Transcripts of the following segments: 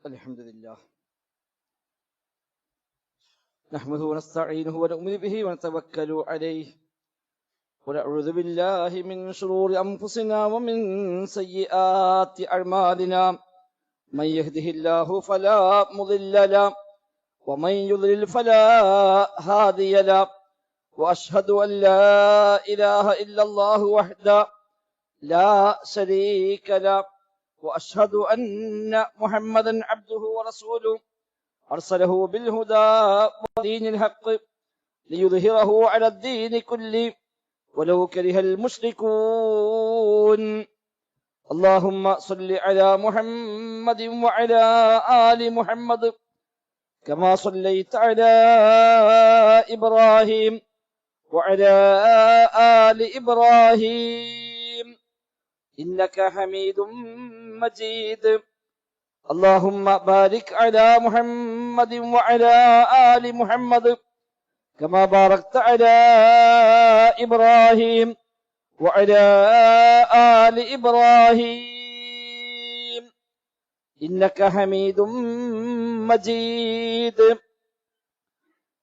الحمد لله نحمده ونستعينه ونؤمن به ونتوكل عليه ونعوذ بالله من شرور أنفسنا ومن سيئات أعمالنا من يهده الله فلا مضل له ومن يضلل فلا هادي له وأشهد أن لا إله إلا الله وحده لا شريك له وأشهد أن محمدا عبده ورسوله أرسله بالهدى ودين الحق ليظهره على الدين كله ولو كره المشركون اللهم صل على محمد وعلى آل محمد كما صليت على إبراهيم وعلى آل إبراهيم إنك حميد مجيد اللهم بارك على محمد وعلى آل محمد كما باركت على إبراهيم وعلى آل إبراهيم إنك حميد مجيد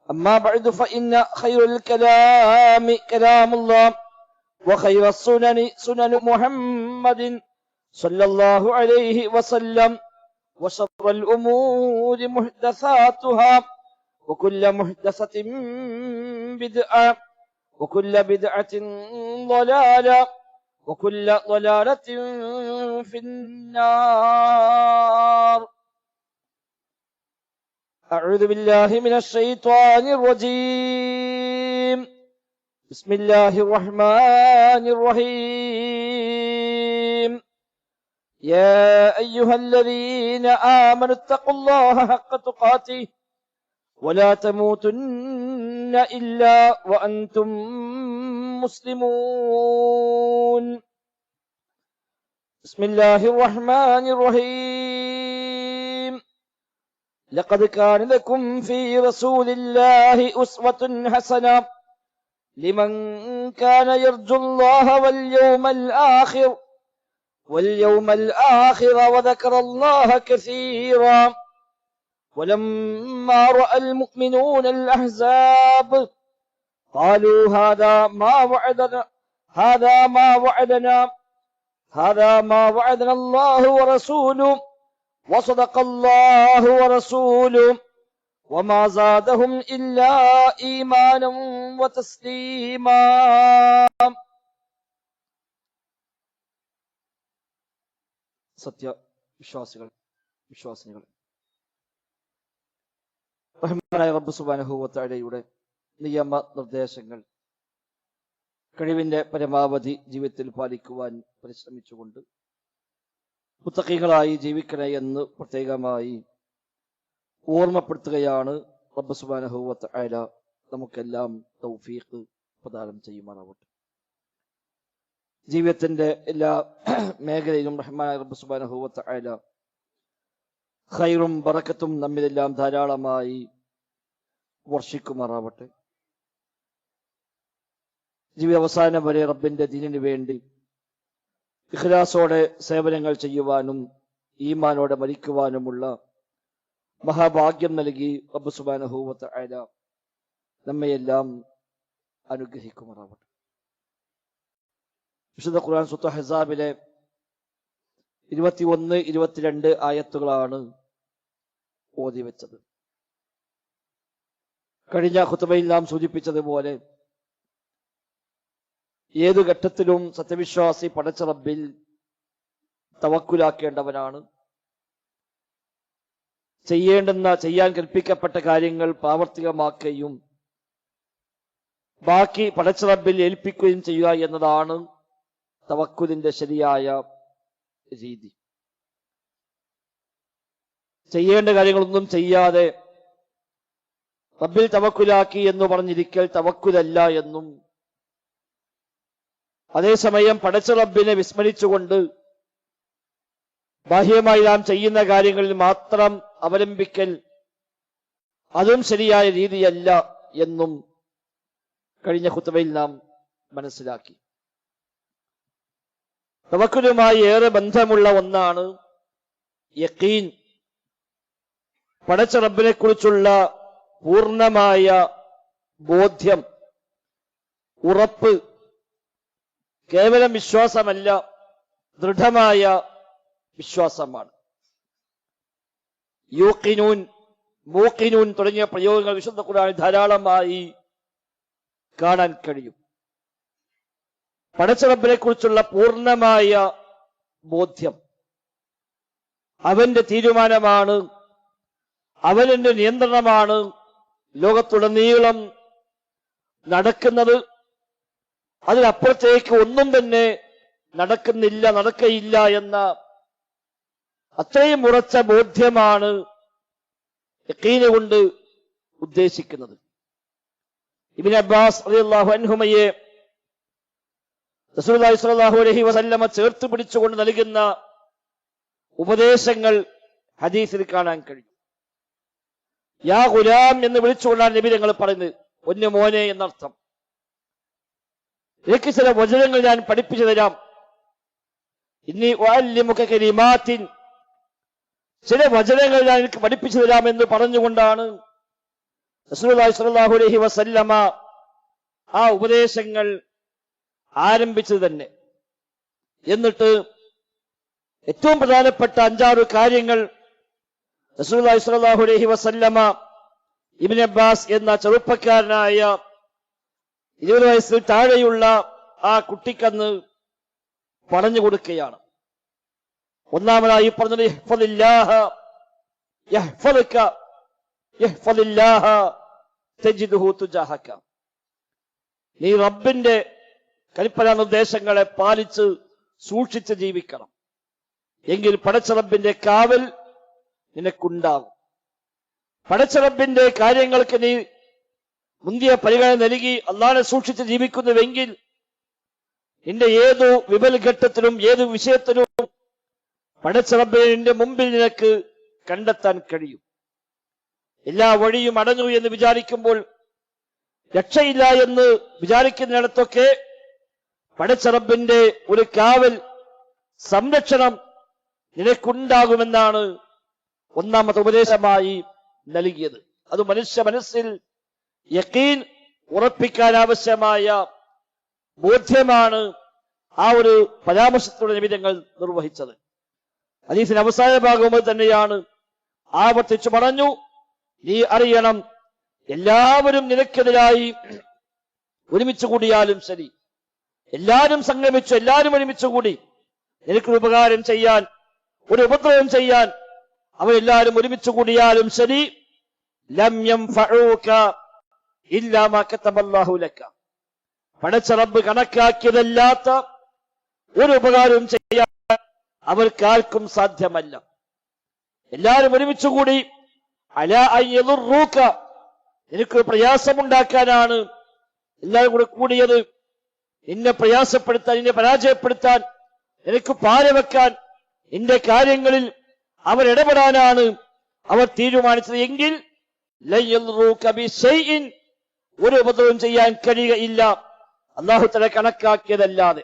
أما بعد فإن خير الكلام كلام الله وخير السنن سنن محمد صلى الله عليه وسلم وشر الأمور محدثاتها وكل محدثة بدعة وكل بدعة ضلالة وكل ضلالة في النار أعوذ بالله من الشيطان الرجيم بسم الله الرحمن الرحيم يا أيها الذين آمنوا اتقوا الله حق تقاته ولا تموتن إلا وأنتم مسلمون بسم الله الرحمن الرحيم لقد كان لكم في رسول الله أسوة حسنة لمن كان يرجو الله واليوم الآخر وذكر الله كثيرا ولما رأى المؤمنون الأحزاب قالوا هذا ما وعدنا الله ورسوله وصدق الله ورسوله وما زادهم إلا إيمانا وتسليما സത്യ വിശ്വാസികൾ റഹ്മാനായ റബ്ബ് സുബ്ഹാനഹു വ തആലയുടെ നിയമ നിർദ്ദേശങ്ങൾ കഴിവിന്റെ പരമാവധി ജീവിതത്തിൽ പാലിക്കുവാൻ പരിശ്രമിച്ചുകൊണ്ട് മുത്തഖീകളായി ജീവിക്കണേ എന്ന് പ്രത്യേകമായി ഓർമ്മപ്പെടുത്തുകയാണ്. റബ്ബ് സുബ്ഹാനഹു വ തആല നമുക്കെല്ലാം തൗഫീഖ് പ്രദാനം ചെയ്യുമാറാവട്ടെ. ജീവിതത്തിന്റെ എല്ലാ മേഖലയിലും റഹ്മാനായ റബ്ബ് സുബ്ഹാനഹു വ തആല ഖൈറും ബറക്കത്തും നമ്മിലെല്ലാം ധാരാളമായി വർഷിക്കുമാറാവട്ടെ. ജീവിതാവസാനം വരെ റബ്ബിന്റെ ദീനിനു വേണ്ടി ഇഖ്ലാസോടെ സേവനങ്ങൾ ചെയ്യുവാനും ഈമാനോടെ മരിക്കുവാനുമുള്ള മഹാഭാഗ്യം നൽകി റബ്ബ് സുബ്ഹാനഹു വ തആല നമ്മയെല്ലാം അനുഗ്രഹിക്കുമാറാവട്ടെ. വിശുദ്ധ ഖുർആൻ സൂറത്തുൽ അഹ്സാബിലെ 21, 22 ആയത്തുകളാണ് ഓതി വെച്ചത്. കഴിഞ്ഞ ഖുതുബയിൽ നാം സൂചിപ്പിച്ചതുപോലെ ഏതു ഘട്ടത്തിലും സത്യവിശ്വാസി പടച്ച റബ്ബിൽ തവക്കുലാക്കേണ്ടവനാണ്. ചെയ്യാൻ കൽപ്പിക്കപ്പെട്ട കാര്യങ്ങൾ പ്രാവർത്തികമാക്കുകയും ബാക്കി പടച്ച റബ്ബിൽ ഏൽപ്പിക്കുകയും ചെയ്യുക എന്നതാണ് തവക്കുലിന്റെ ശരിയായ രീതി. ചെയ്യേണ്ട കാര്യങ്ങളൊന്നും ചെയ്യാതെ റബ്ബിൽ തവക്കുലാക്കി എന്ന് പറഞ്ഞിരിക്കൽ തവക്കുലല്ല എന്നും, അതേസമയം പടച്ച റബ്ബിനെ വിസ്മരിച്ചുകൊണ്ട് ബാഹ്യമായി നാം ചെയ്യുന്ന കാര്യങ്ങളിൽ മാത്രം അവലംബിക്കൽ അതും ശരിയായ രീതിയല്ല എന്നും കഴിഞ്ഞ ഖുതുബയിൽ നാം മനസ്സിലാക്കി. തവക്കുലുമായി ഏറെ ബന്ധമുള്ള ഒന്നാണ് യഖീൻ പടച്ച റബ്ബിനെ കുറിച്ചുള്ള പൂർണ്ണമായ ബോധ്യം, ഉറപ്പ് കേവലം വിശ്വാസമല്ല, ദൃഢമായ വിശ്വാസമാണ്. യൂഖിനൂൻ, മൂഖിനൂൻ തുടങ്ങിയ പ്രയോഗങ്ങൾ വിശുദ്ധ ഖുർആനിൽ ധാരാളമായി കാണാൻ കഴിയും. പടച്ച റബ്ബിനെ കുറിച്ചുള്ള പൂർണ്ണമായ ബോധ്യം, അവന്റെ തീരുമാനമാണ്, അവന്റെ നിയന്ത്രണമാണ് ലോകത്തുടനീളം നടക്കുന്നത്. അതിനപ്പുറത്തേക്ക് ഒന്നും തന്നെ നടക്കുന്നില്ല, നടക്കയില്ല എന്ന അത്രയും ഉറച്ച ബോധ്യമാണ് യഖീൻ കൊണ്ട് ഉദ്ദേശിക്കുന്നത്. ഇബ്നു അബ്ബാസ് റളിയല്ലാഹു അൻഹുമയെ റസൂലുള്ളാഹി സ്വല്ലല്ലാഹു അലൈഹി വസല്ലമ ചേർത്ത് പിടിച്ചുകൊണ്ട് നൽകുന്ന ഉപദേശങ്ങൾ ഹദീസിൽ കാണാൻ കഴിയും. യാ ഗുലാം എന്ന് വിളിച്ചുകൊണ്ടാണ് നബി തങ്ങൾ പറയുന്നത്, പൊന്നു മോനെ എന്നർത്ഥം. എനിക്ക് ചില വചനങ്ങൾ ഞാൻ പഠിപ്പിച്ചു തരാം. ഇന്നി ഉഅല്ലിമുക കലിമാത്തിൻ, ചില വചനങ്ങൾ ഞാൻ എനിക്ക് പഠിപ്പിച്ചു തരാം എന്ന് പറഞ്ഞുകൊണ്ടാണ് റസൂലുള്ളാഹി സ്വല്ലല്ലാഹു അലൈഹി വസല്ലമ ആ ഉപദേശങ്ങൾ ആരംഭിച്ചത് തന്നെ. എന്നിട്ട് ഏറ്റവും പ്രധാനപ്പെട്ട 5-6 കാര്യങ്ങൾ റസൂലുള്ളാഹി സ്വല്ലല്ലാഹു അലൈഹി വസല്ലമ ഇബ്നു അബ്ബാസ് എന്ന ചെറുപ്പക്കാരനായ 20 വയസ്സിൽ താഴെയുള്ള ആ കുട്ടിക്കന്ന് പറഞ്ഞു കൊടുക്കുകയാണ്. ഒന്നാമതായി പറഞ്ഞത് ഇഹ്ഫദില്ലാഹ യഹ്ഫദുക ഇഹ്ഫദില്ലാഹ തജിദുഹു തുജാഹക. നീ റബ്ബിന്റെ കൽപ്പന നിർദ്ദേശങ്ങളെ പാലിച്ച് സൂക്ഷിച്ച് ജീവിക്കണം, എങ്കിൽ പടച്ച റബ്ബിന്റെ കാവൽ നിനക്കുണ്ടാകും. പടച്ച റബ്ബിന്റെ കാര്യങ്ങൾക്ക് നീ മുന്തിയ പരിഗണന നൽകി അല്ലാഹുവിനെ സൂക്ഷിച്ച് ജീവിക്കുന്നുവെങ്കിൽ നിന്റെ ഏതു വിപൽഘട്ടത്തിലും ഏതു വിഷയത്തിലും പടച്ച റബ്ബിനെ നിന്റെ മുമ്പിൽ നിനക്ക് കണ്ടെത്താൻ കഴിയും. എല്ലാ വഴിയും അടഞ്ഞു എന്ന് വിചാരിക്കുമ്പോൾ, രക്ഷയില്ല എന്ന് വിചാരിക്കുന്നിടത്തൊക്കെ പടച്ച റബ്ബിന്റെ ഒരു കാവൽ, സംരക്ഷണം നിനക്കുണ്ടാകുമെന്നാണ് ഒന്നാമത്തെ ഉപദേശമായി നൽകിയത്. അത് മനുഷ്യ മനസ്സിൽ യഖീൻ ഉറപ്പിക്കാൻ ആവശ്യമായ ബോധ്യമാണ് ആ ഒരു പരാമർശത്തോടെ നബി തങ്ങൾ നിർവഹിച്ചത്. ഹദീസിന്റെ അവസാന ഭാഗവും തന്നെയാണ് ആവർത്തിച്ചു പറഞ്ഞു, നീ അറിയണം, എല്ലാവരും നിനക്കെതിരായി ഒരുമിച്ച് കൂടിയാലും ശരി, എല്ലാവരും സംഗമിച്ചു, എല്ലാവരും ഒരുമിച്ച് കൂടി നിനക്കൊരു ഉപകാരം ചെയ്യാൻ, ഒരു ഉപദ്രവം ചെയ്യാൻ അവരെല്ലാവരും ഒരുമിച്ച് കൂടിയാലും ശരി, ലം യൻഫഊക ഇല്ലാ മാ കതബല്ലാഹു ലക, പടച്ച റബ്ബ് കണക്കാക്കിയതല്ലാത്ത ഒരു ഉപകാരവും ചെയ്യാൻ അവർക്കാർക്കും സാധ്യമല്ല. എല്ലാവരും ഒരുമിച്ച് കൂടി അലാ അൻ യദുറൂക, നിനക്കൊരു പ്രയാസമുണ്ടാക്കാനാണ് എല്ലാവരും കൂടെ കൂടിയത്. നിന്നെ പ്രയാസപ്പെടുത്താൻ, നിന്നെ പരാജയപ്പെടുത്താൻ, നിനക്ക് പാരവെക്കാൻ, നിന്റെ കാര്യങ്ങളിൽ അവരിടപെടാനാണ് അവർ തീരുമാനിച്ചത് എങ്കിൽ ലൻ യദുറൂക ബിശൈഇൻ, ഒരു ഉപദ്രവം ചെയ്യാൻ കഴിയുകയില്ല അല്ലാഹു തആല കണക്കാക്കിയതല്ലാതെ.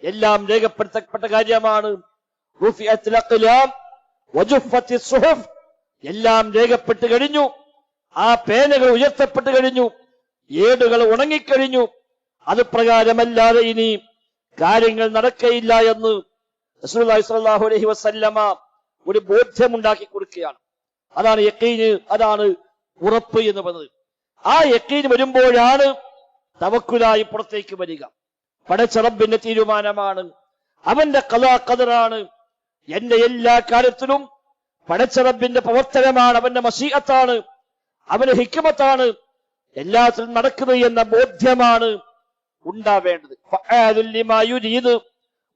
എല്ലാം രേഖപ്പെടുത്തപ്പെട്ട കാര്യമാണ്. റുഫിഅത്തിൽ അഖ്ലാം വജുഫത്തിസ് സുഹുഫ്, എല്ലാം രേഖപ്പെട്ട് കഴിഞ്ഞു. ആ പേനകൾ ഉയർത്തപ്പെട്ട് കഴിഞ്ഞു, ഏടുകൾ ഉണങ്ങിക്കഴിഞ്ഞു. അത് പ്രകാരമല്ലാതെ ഇനി കാര്യങ്ങൾ നടക്കയില്ല എന്ന് റസൂലുള്ളാഹി സ്വല്ലല്ലാഹു അലൈഹി വസല്ലമ ഒരു ബോധ്യമുണ്ടാക്കി കൊടുക്കുകയാണ്. അതാണ് യഖീന്, അതാണ് ഉറപ്പ് എന്ന് പറയുന്നത്. ആ യഖീൻ വരുമ്പോഴാണ് തവക്കുലായി പുറത്തേക്ക് വരിക. പടച്ച റബ്ബിന്റെ തീരുമാനമാണ്, അവന്റെ ഖദാ ഖദറാണ്. എന്റെ എല്ലാ കാര്യത്തിലും പടച്ച റബ്ബിന്റെ പ്രവർത്തനമാണ്, അവന്റെ മശീഅത്താണ്, അവന്റെ ഹിക്മത്താണ് എല്ലാത്തിലും നടക്കുന്നത് എന്ന ബോധ്യമാണ് ഉണ്ടാവേണ്ടത്. ഫഅലുൽ ലിമാ യുരീദ്,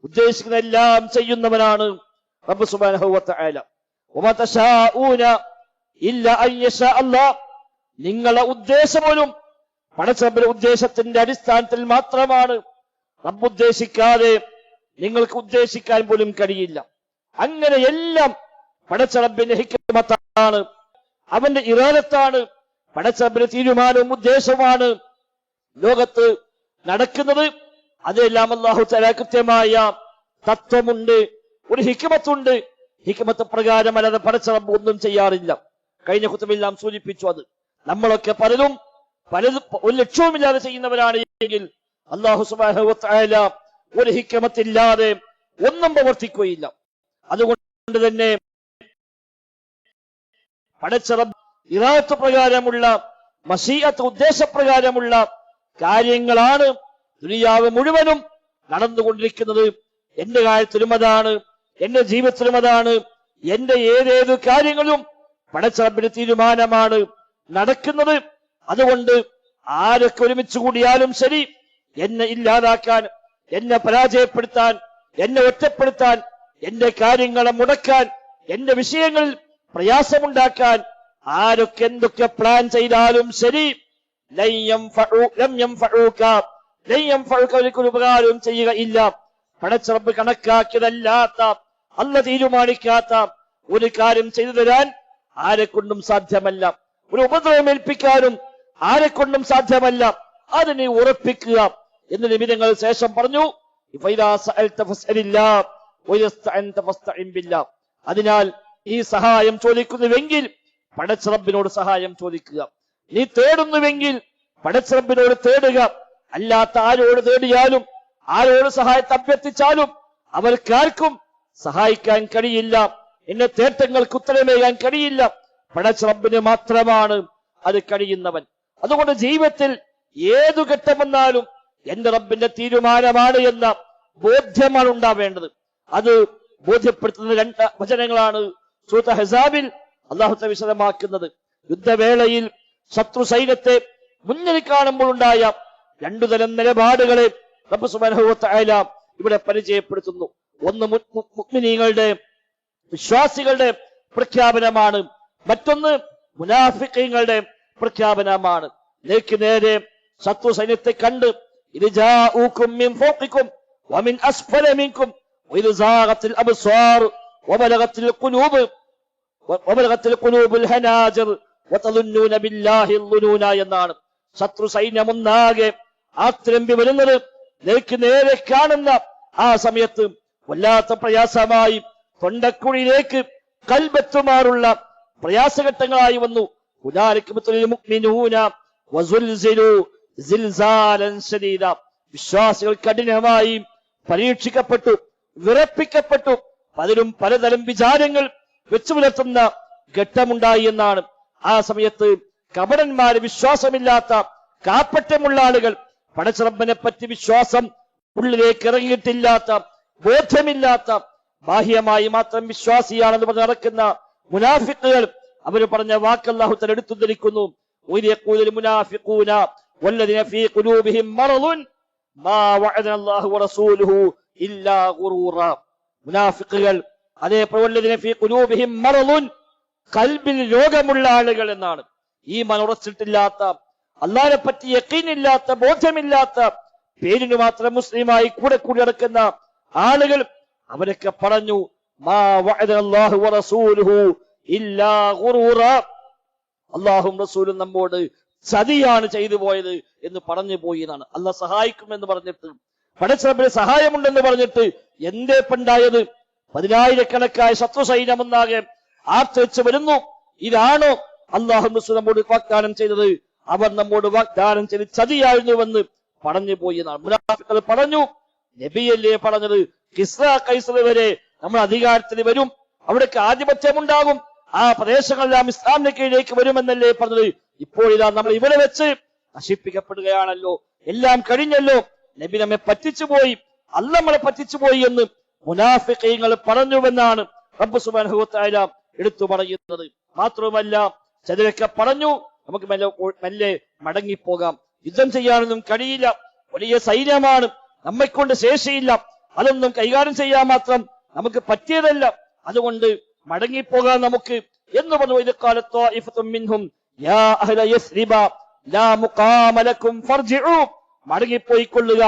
ഉദ്ദേശിക്കുന്ന എല്ലാം ചെയ്യുന്നവനാണ് റബ്ബ് സുബ്ഹാനഹു വ തആല. വമാ തശാഊന ഇല്ലാ അൻ യശാ അല്ലാഹ്, നിങ്ങളുടെ ഉദ്ദേശം പോലും പടച്ച റബ്ബിന്റെ ഉദ്ദേശത്തിന്റെ അടിസ്ഥാനത്തിൽ മാത്രമാണ്. റബ്ബ് ഉദ്ദേശിക്കാതെ നിങ്ങൾക്ക് ഉദ്ദേശിക്കാൻ പോലും കഴിയില്ല. അങ്ങനെ എല്ലാം പടച്ച റബ്ബിന്റെ ഹിക്മത്താണ്, അവന്റെ ഇറാദത്താണ്, പടച്ച റബ്ബിന്റെ തീരുമാനവും ഉദ്ദേശവുമാണ് ലോകത്ത് നടക്കുന്നത്. അതെല്ലാം അല്ലാഹു തആല കൃത്യമായ തത്വമുണ്ട്, ഒരു ഹിക്മത്തുണ്ട്. ഹിക്മത്ത് പ്രകാരം അല്ലാതെ പടച്ച റബ്ബ് ഒന്നും ചെയ്യാറില്ല. കഴിഞ്ഞ ഖുതുബയിൽ നാം സൂചിപ്പിച്ചു. അത് നമ്മളൊക്കെ പലരും ഒരു ലക്ഷ്യവുമില്ലാതെ ചെയ്യുന്നവരാണ് എങ്കിൽ അല്ലാഹു സുബ്ഹാനഹു വ തആല ഒരു ഹിക്മത്തില്ലാതെ ഒന്നും പ്രവർത്തിക്കുകയില്ല. അതുകൊണ്ട് തന്നെ പടച്ച റബ്ബ് ഇറാദത്ത് പ്രകാരമുള്ള മശീഅത്ത് ഉദ്ദേശപ്രകാരമുള്ള കാര്യങ്ങളാണ് ദുനിയാവ് മുഴുവനും നടന്നുകൊണ്ടിരിക്കുന്നത്. എന്റെ കാര്യത്തിലും അതാണ്, എന്റെ ജീവിതത്തിലും അതാണ്, എന്റെ ഏതേത് കാര്യങ്ങളും പടച്ച റബ്ബിന്റെ തീരുമാനമാണ് നടക്കുന്നത്. അതുകൊണ്ട് ആരൊക്കെ ഒരുമിച്ച് കൂടിയാലും ശരി, എന്നെ ഇല്ലാതാക്കാൻ, എന്നെ പരാജയപ്പെടുത്താൻ, എന്നെ ഒറ്റപ്പെടുത്താൻ, എന്റെ കാര്യങ്ങളെ മുടക്കാൻ, എന്റെ വിഷയങ്ങളിൽ പ്രയാസമുണ്ടാക്കാൻ ആരൊക്കെ എന്തൊക്കെ പ്ലാൻ ചെയ്താലും ശരി, ഒരു ഉപകാരവും ചെയ്യുകയില്ല. പടച്ച റബ്ബ് കണക്കാക്കിയതല്ലാത്ത, അല്ല തീരുമാനിക്കാത്ത ഒരു കാര്യം ചെയ്തു തരാൻ ആരെക്കൊണ്ടും സാധ്യമല്ല. ഒരു ഉപദ്രവമേൽപ്പിക്കാനും ആരെക്കൊണ്ടും സാധ്യമല്ല. അതിനെ ഉറപ്പിക്കുക എന്ന് നിമിതങ്ങൾ ശേഷം പറഞ്ഞു. അതിനാൽ ഈ സഹായം ചോദിക്കുന്നുവെങ്കിൽ പടച്ച റബ്ബിനോട് സഹായം ചോദിക്കുക. നീ തേടുന്നുവെങ്കിൽ പടച്ച റബ്ബിനോട് തേടുക. അല്ലാത്ത ആരോട് തേടിയാലും, ആരോട് സഹായത്തെ അഭ്യർത്ഥിച്ചാലും അവർക്കാർക്കും സഹായിക്കാൻ കഴിയില്ല. എന്നെ തേട്ടങ്ങൾക്ക് ഉത്തരമേകാൻ കഴിയില്ല. പടച്ച റബ്ബിന് മാത്രമാണ് അത് കഴിയുന്നവൻ. അതുകൊണ്ട് ജീവിതത്തിൽ ഏതു ഘട്ടം വന്നാലും എന്റെ റബ്ബിന്റെ തീരുമാനമാണ് എന്ന ബോധ്യമാണ് ഉണ്ടാവേണ്ടത്. അത് ബോധ്യപ്പെടുത്തുന്ന 2 വചനങ്ങളാണ് സൂറത്ത് അഹ്സാബിൽ അല്ലാഹു തആല വിശദമാക്കുന്നത്. യുദ്ധവേളയിൽ ശത്രു സൈന്യത്തെ മുന്നിൽ കാണുമ്പോൾ ഉണ്ടായ 2 തരം നിലപാടുകളെ റബ്ബ് സുബ്ഹാനഹു വ തആല ഇവിടെ പരിചയപ്പെടുത്തുന്നു. ഒന്ന് മുഅ്മിനീങ്ങളുടെ, വിശ്വാസികളുടെ പ്രഖ്യാപനമാണ്. മറ്റൊന്ന് മുനാഫിഖീങ്ങളുടെ പ്രഖ്യാപനമാണ്. നേർക്ക് നേരെ ശത്രു സൈന്യത്തെ കണ്ട് ഇൽജാഊകും മിൻ ഫൗഖികും വമിൻ അസ്ഫല മിൻകും വഇൽസാഗത്തിൽ അബ്സാർ വബലഗത്തിൽ ഖുലൂബുൽ ഹനാജിർ വതദുന്നൂന ബില്ലാഹി ളുനൂന എന്നാണ്. ശത്രു സൈന്യം ഒന്നാകെ ആക്രമിച്ചു വരുന്നത് നേർക്ക് നേരെ കാണുന്ന ആ സമയത്ത് വല്ലാത്ത പ്രയാസമായി തൊണ്ടക്കുഴിയിലേക്ക് കൽബെത്തുമാറുള്ള പ്രയാസഘട്ടങ്ങളായി വന്നു. വിശ്വാസികൾ കഠിനമായി പരീക്ഷിക്കപ്പെട്ടു, വിറപ്പിക്കപ്പെട്ടു. പലരും പലതരം വിചാരങ്ങൾ വെച്ചു പുലർത്തുന്ന ഘട്ടമുണ്ടായി എന്നാണ്. ആ സമയത്ത് കപടന്മാര്, വിശ്വാസമില്ലാത്ത കാപ്പറ്റമുള്ള ആളുകൾ, പടച്ച റബ്ബിനെ പറ്റി വിശ്വാസം ഉള്ളിലേക്ക് ഇറങ്ങിയിട്ടില്ലാത്ത, ബോധ്യമില്ലാത്ത, ബാഹ്യമായി മാത്രം വിശ്വാസിയാണെന്ന് പറഞ്ഞ് നടക്കുന്ന മുനാഫിഖുകൾ, അവർ പറഞ്ഞ വാക്ക് അല്ലാഹു തആല എടുത്തുദ്ധരിക്കുന്നു. മുനാഫിഖൂന വല്ലദീന ഫീ ഖുലൂബിഹിം മറദുൻ മാ വഅദന അല്ലാഹു വറസൂലുഹു ഇല്ലാ ഗുറൂറ. മുനാഫിഖുകൾ, അതേപോലെ വല്ലദീന ഫീ ഖുലൂബിഹിം മറദുൻ, ഖൽബിൽ രോഗമുള്ള ആളുകൾ എന്നാണ്. ഈമാൻ ഉറച്ചിട്ടില്ലാത്ത, അല്ലാഹുവിനെ പറ്റി യഖീനില്ലാത്ത, ബോധ്യമില്ലാത്ത, പേരിന് മാത്രം മുസ്ലിമായി കൂടെ കൂടി നടക്കുന്ന ആളുകൾ, അവരൊക്കെ പറഞ്ഞു മാ വഅദന അല്ലാഹു വറസൂലുഹു ഇല്ലാ ഗുറൂറ, അല്ലാഹുവും റസൂലും നമ്മോട് ചതിയാണ് ചെയ്തു പോയത് എന്ന് പറഞ്ഞു പോയി എന്നാണ്. അല്ലാഹ് സഹായിക്കുമെന്ന് പറഞ്ഞിട്ട്, പടച്ച റബ്ബിന് സഹായമുണ്ടെന്ന് പറഞ്ഞിട്ട് എന്തേ പണ്ടായത്? 10,000-കണക്കായ ശത്രു സൈന്യമെന്നാകെ ആർത്തിച്ച് വരുന്നു. ഇതാണോ അല്ലാഹുവും റസൂലും നമ്മോട് വാഗ്ദാനം ചെയ്തത്? അവർ നമ്മോട് വാഗ്ദാനം ചെയ്ത് ചതിയായിരുന്നുവെന്ന് പറഞ്ഞു പോയി എന്നാണ്. മുനാഫിഖുകൾ പറഞ്ഞു, നബിയല്ലേ പറഞ്ഞത്, കിസ്ര കൈസർ വരെ നമ്മൾ അധികാരത്തിൽ വരും, അവിടേക്ക് ആധിപത്യമുണ്ടാകും, ആ പ്രദേശങ്ങളെല്ലാം ഇസ്ലാമിന്റെ കീഴിലേക്ക് വരുമെന്നല്ലേ പറഞ്ഞത്? ഇപ്പോൾ ഇതാ നമ്മൾ ഇവിടെ വെച്ച് നശിപ്പിക്കപ്പെടുകയാണല്ലോ, എല്ലാം കഴിഞ്ഞല്ലോ, നബി നമ്മെ പറ്റിച്ചുപോയി, അല്ല നമ്മളെ പറ്റിച്ചുപോയി എന്ന് മുനാഫിഖീങ്ങൾ പറഞ്ഞുവെന്നാണ് റബ്ബ് സുബ്ഹാനഹു വ തആല എടുത്തു പറയുന്നത്. മാത്രവുമല്ല, ചിലരൊക്കെ പറഞ്ഞു നമുക്ക് മെല്ലെ മടങ്ങിപ്പോകാം, യുദ്ധം ചെയ്യാനൊന്നും കഴിയില്ല, വലിയ സൈന്യമാണ്, നമ്മെക്കൊണ്ട് ശേഷിയില്ല, അതൊന്നും കൈകാര്യം ചെയ്യാൻ മാത്രം നമുക്ക് പറ്റിയതല്ല, അതുകൊണ്ട് മടങ്ങിപ്പോകാൻ നമുക്ക് എന്ന് പറഞ്ഞു. ഇത് കാലത്തോ ഇഫത്തും മിൻഹും യാ അഹ്ല യസ്രിബ ലാ മുഖാമ ലക്കും ഫർജിഉ, മടങ്ങിപ്പോയിക്കൊള്ളുക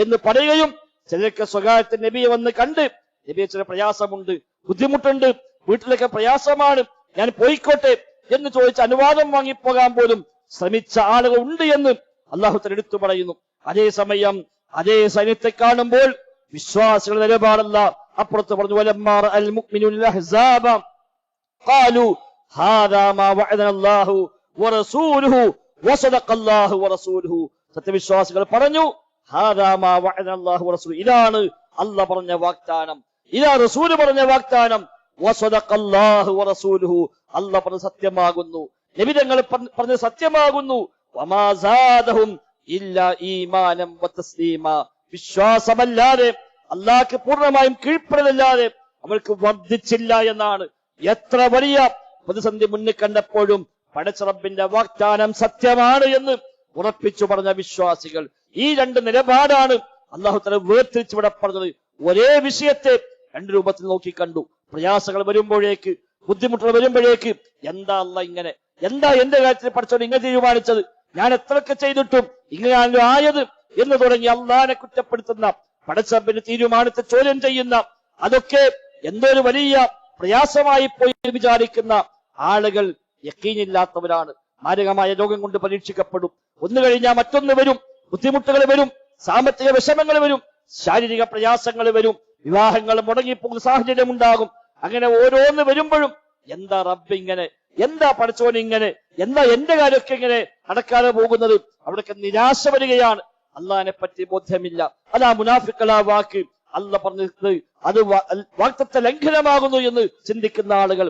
എന്ന് പറയുകയും, ചിലർക്ക് സ്വകാര്യത്തിൽ നബിയെ വന്ന് കണ്ട്, നബിയെ ചില പ്രയാസമുണ്ട്, ബുദ്ധിമുട്ടുണ്ട്, വീട്ടിലൊക്കെ പ്രയാസമാണ്, ഞാൻ പോയിക്കോട്ടെ എന്ന് ചോദിച്ച് അനുവാദം വാങ്ങിപ്പോകാൻ പോലും ശ്രമിച്ച ആളുകൾ ഉണ്ട് എന്ന് അല്ലാഹു തആല എടുത്തു പറയുന്നു. അതേസമയം അതേ സൈന്യത്തെ കാണുമ്പോൾ വിശ്വാസികളുടെ നിലപാടല്ല അപ്പുറത്ത് പറഞ്ഞു. വലമ്മാ അൽ മുഅ്മിനൂന അഹ്സാബ ഖാലു ഹാദാ മാ വഅദനല്ലാഹു വറസൂലുഹു വസദഖല്ലാഹു വറസൂലുഹു. സത്യവിശ്വാസികൾ പറഞ്ഞു, ഹാദാ മാ വഅദനല്ലാഹു വറസൂലുഹു, ഇതാണ് അല്ലാഹ് പറഞ്ഞ വാഗ്ദാനം, ഇതാ റസൂൽ പറഞ്ഞ വാഗ്ദാനം. വസദഖല്ലാഹു വറസൂലുഹു, അല്ലാഹ് പറഞ്ഞ സത്യമാകുന്നു, നബി തങ്ങൾ പറഞ്ഞ സത്യമാകുന്നു. വമാ സാദഹും ഇല്ലാ ഈമാനം വതസ്ലീമാ, വിശ്വാസമല്ലാതെ അല്ലാഹ്ക്ക് പൂർണ്ണമായും കീഴ്പ്പെടലല്ലാതെ അവർക്ക് വർദ്ധിച്ചില്ല എന്നാണ്. എത്ര വലിയ പ്രതിസന്ധി മുന്നിൽ കണ്ടപ്പോഴും പടച്ച റബ്ബിന്റെ വാഗ്ദാനം സത്യമാണ് എന്ന് ഉറപ്പിച്ചു പറഞ്ഞ വിശ്വാസികൾ. ഈ രണ്ട് നിലപാടാണ് അല്ലാഹു തആല വേർതിരിച്ച് ഇവിടെ പറഞ്ഞത്. ഒരേ വിഷയത്തെ രണ്ട് രൂപത്തിൽ നോക്കി കണ്ടു. പ്രയാസങ്ങൾ വരുമ്പോഴേക്ക്, ബുദ്ധിമുട്ടുകൾ വരുമ്പോഴേക്ക്, എന്താ അല്ലാഹ് ഇങ്ങനെ, എന്താ എന്റെ കാര്യത്തിൽ പഠിച്ചോണ്ട് ഇങ്ങനെ തീരുമാനിച്ചത്, ഞാൻ എത്രയൊക്കെ ചെയ്തിട്ടും ഇങ്ങനെയാണല്ലോ ആയത് എന്ന് തുടങ്ങി അള്ളാഹിനെ കുറ്റപ്പെടുത്തുന്ന, പടച്ച റബ്ബിന്റെ തീരുമാനത്തെ ചോദ്യം ചെയ്യുന്ന, അതൊക്കെ എന്തോ ഒരു വലിയ പ്രയാസമായി പോയി വിചാരിക്കുന്ന ആളുകൾ യഖീനില്ലാത്തവരാണ്. മാരകമായ രോഗം കൊണ്ട് പരീക്ഷിക്കപ്പെടും, ഒന്ന് കഴിഞ്ഞാൽ മറ്റൊന്ന് വരും, ബുദ്ധിമുട്ടുകൾ വരും, സാമ്പത്തിക വിഷമങ്ങൾ വരും, ശാരീരിക പ്രയാസങ്ങൾ വരും, വിവാഹങ്ങൾ മുടങ്ങിപ്പോകുന്ന സാഹചര്യം ഉണ്ടാകും. അങ്ങനെ ഓരോന്ന് വരുമ്പോഴും എന്താ റബ്ബ് ഇങ്ങനെ, എന്താ പടച്ചോൻ ഇങ്ങനെ, എന്താ എന്റെ കാര്യമൊക്കെ ഇങ്ങനെ നടക്കാതെ പോകുന്നത്, അവിടൊക്കെ നിരാശ വരികയാണ്. അള്ളാഹിനെ പറ്റി ബോധ്യമില്ല. അതാ മുനാഫിക്കളാ വാക്ക് അല്ലാഹ് പറഞ്ഞത് അത് വാഗ്ദത്ത ലംഘനമാകുന്നു എന്ന് ചിന്തിക്കുന്ന ആളുകൾ.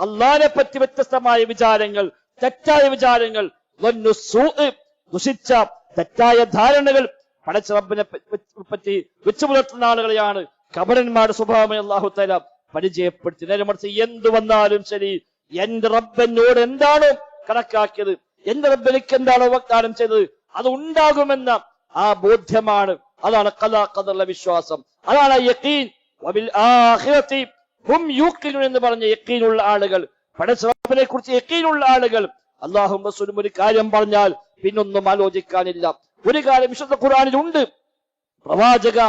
അള്ളാഹിനെ പറ്റി വ്യത്യസ്തമായ വിചാരങ്ങൾ, തെറ്റായ വിചാരങ്ങൾ, ദുഷിച്ച തെറ്റായ ധാരണകൾ പടച്ച റബ്ബിനെ പറ്റി വെച്ചു പുലർത്തുന്ന ആളുകളെയാണ് കപടന്മാരുടെ സ്വഭാവം അല്ലാഹു തആല പരിചയപ്പെടുത്തി. നേരെ മറിച്ച് എന്തു വന്നാലും ശരി, എന്റെ റബ്ബനോട് എന്താണോ കണക്കാക്കിയത്, എന്റെ റബ്ബ് എനിക്ക് എന്താണോ വാഗ്ദാനം ചെയ്തത്, അത് ഉണ്ടാകുമെന്ന ആ ബോധ്യമാണ്. അതാണ് ഖലാ ഖദറിലെ വിശ്വാസം, അതാണ് യഖീൻ. വബിൽ ആഖിറതി ഹും യൂഖിനൂൻ എന്ന് പറഞ്ഞ യഖീനുള്ള ആളുകൾ, പടച്ച റബ്ബിനെ കുറിച്ച് യഖീനുള്ള ആളുകൾ. അല്ലാഹും റസൂലും ഒരു കാര്യം പറഞ്ഞാൽ പിന്നൊന്നും ആലോചിക്കാനില്ല. ഒരു കാര്യം വിശുദ്ധ ഖുർആനിലുണ്ട്, പ്രവാചക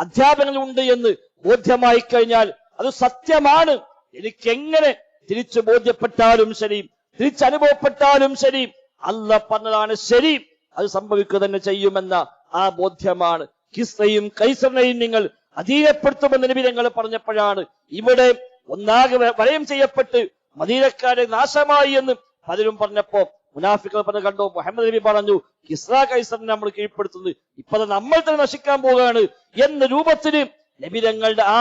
അധ്യാപനങ്ങളുണ്ട് എന്ന് ബോധ്യമായി കഴിഞ്ഞാൽ അത് സത്യമാണ്. എനിക്ക് എങ്ങനെ തിരിച്ചു ബോധ്യപ്പെട്ടാലും ശരി, തിരിച്ചനുഭവപ്പെട്ടാലും ശരി, അല്ലാഹ് പറഞ്ഞതാണ് ശരി, അത് സംഭവിക്കുക തന്നെ ചെയ്യുമെന്ന ആ ബോധ്യമാണ്. കിസ്സയും കൈസറിനെയും നിങ്ങൾ അധീനപ്പെടുത്തുമെന്ന് നബി തങ്ങൾ പറഞ്ഞപ്പോഴാണ് ഇവിടെ ഒന്നാകെ വലയം ചെയ്യപ്പെട്ട് മദീനക്കാരെ നാശമായി എന്ന് പലരും പറഞ്ഞപ്പോ മുനാഫിക്കുകൾ പറഞ്ഞു, കണ്ടോ മുഹമ്മദ് നബി പറഞ്ഞു കിസ്ര കൈസറിനെ നമ്മൾ കീഴ്പ്പെടുത്തുന്നത്, ഇപ്പൊ നമ്മൾ തന്നെ നശിക്കാൻ പോവുകയാണ് എന്ന രൂപത്തിന് നബി തങ്ങളുടെ ആ